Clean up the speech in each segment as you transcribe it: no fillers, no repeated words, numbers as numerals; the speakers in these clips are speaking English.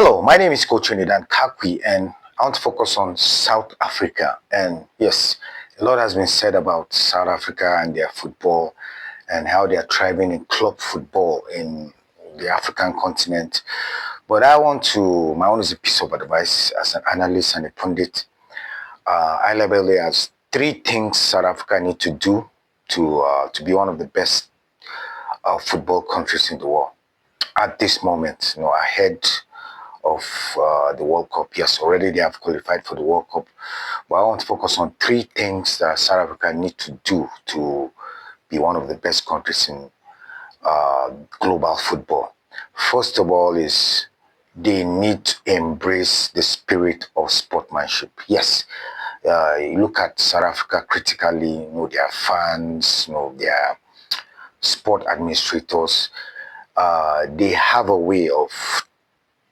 Hello, my name is Coach Nidan Kakwi, and I want to focus on South Africa. And yes, a lot has been said about South Africa and their football and how they are thriving in club football in the African continent. But my own is a piece of advice as an analyst and a pundit. I label it as three things South Africa need to do to be one of the best football countries in the world at this moment. Ahead of the World Cup. Yes, already they have qualified for the World Cup. But I want to focus on three things that South Africa need to do to be one of the best countries in global football. First of all is they need to embrace the spirit of sportsmanship. Yes, you look at South Africa critically, their fans, their sport administrators, they have a way of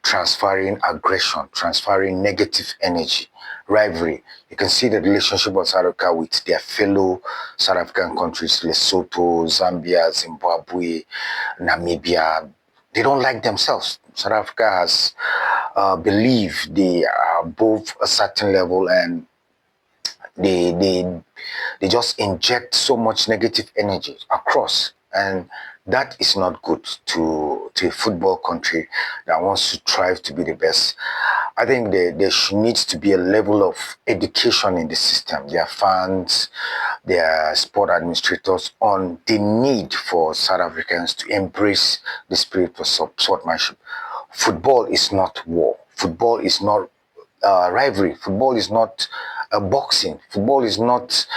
transferring aggression, transferring negative energy, rivalry. You can see the relationship of South Africa with their fellow South African countries, Lesotho, Zambia, Zimbabwe, Namibia. They don't like themselves. South Africa has believed they are above a certain level, and they they they just inject so much negative energy across, and that is not good to a football country that wants to strive to be the best. I think there needs to be a level of education in the system, their fans, their sport administrators, on the need for South Africans to embrace the spirit of sportsmanship. Football is not war. Football is not rivalry. Football is not boxing. Football is not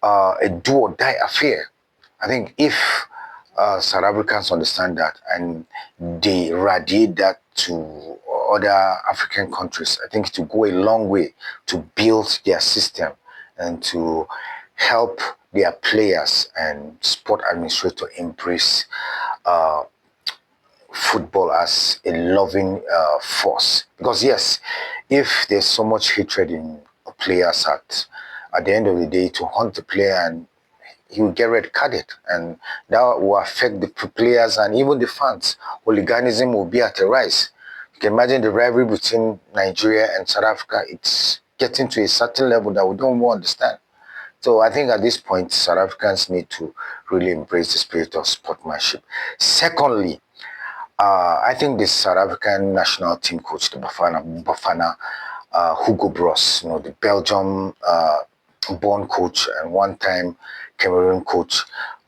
a do or die affair. I think if South Africans understand that and they radiate that to other African countries, I think it will go a long way to build their system and to help their players and sport administrator embrace uh, football as a loving force. Because yes, if there's so much hatred in players at the end of the day, to hunt the player and he will get red carded, and that will affect the players and even the fans. Hooliganism will be at a rise. You can imagine the rivalry between Nigeria and South Africa. It's getting to a certain level that we don't want to understand. So I think at this point, South Africans need to really embrace the spirit of sportsmanship. Secondly, I think the South African national team coach, the Bafana Hugo Bross, the Belgium born coach and one-time Cameroon coach,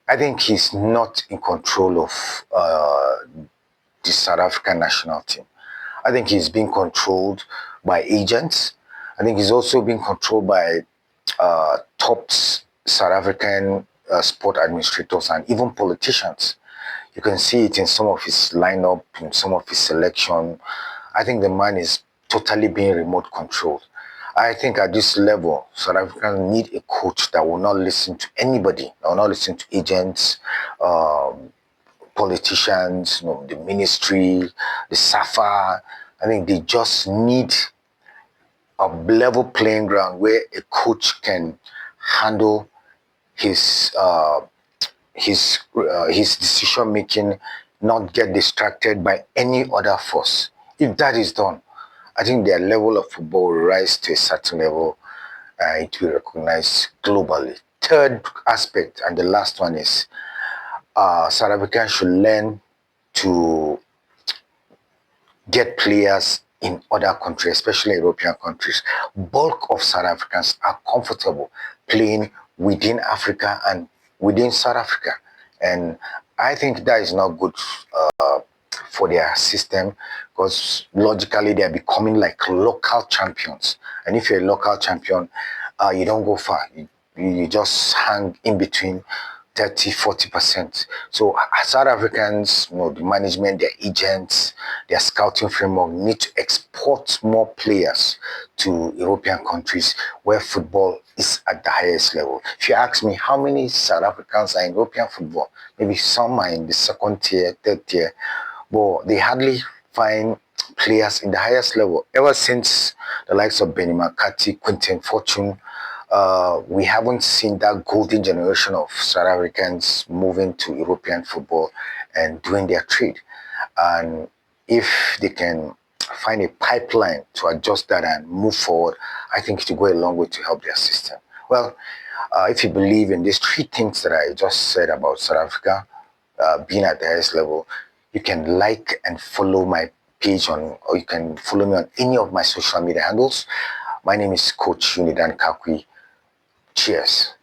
I think he's not in control of the South African national team. I think he's being controlled by agents. I think he's also being controlled by top South African sport administrators and even politicians. You can see it in some of his lineup, in some of his selection. I think the man is totally being remote controlled. I think at this level, South Africans need a coach that will not listen to anybody, that will not listen to agents, politicians, the ministry, the SAFA. I think they just need a level playing ground where a coach can handle his his decision making, not get distracted by any other force. If that is done, I think their level of football will rise to a certain level. It will be recognized globally. Third aspect, and the last one, is South Africans should learn to get players in other countries, especially European countries. Bulk of South Africans are comfortable playing within Africa and within South Africa. And I think that is not good for their system, because logically they are becoming like local champions. And if you're a local champion, you don't go far. You just hang in between 30-40%. So as South Africans, the management, their agents, their scouting framework need to export more players to European countries where football is at the highest level. If you ask me how many South Africans are in European football, maybe some are in the second tier, third tier, but they hardly find players in the highest level. Ever since the likes of Benny McCarthy, Quentin Fortune, we haven't seen that golden generation of South Africans moving to European football and doing their trade. And if they can find a pipeline to adjust that and move forward, I think it will go a long way to help their system. Well, if you believe in these three things that I just said about South Africa being at the highest level, you can like and follow my page on, or you can follow me on any of my social media handles. My name is Coach Unidan Kakwi. Cheers.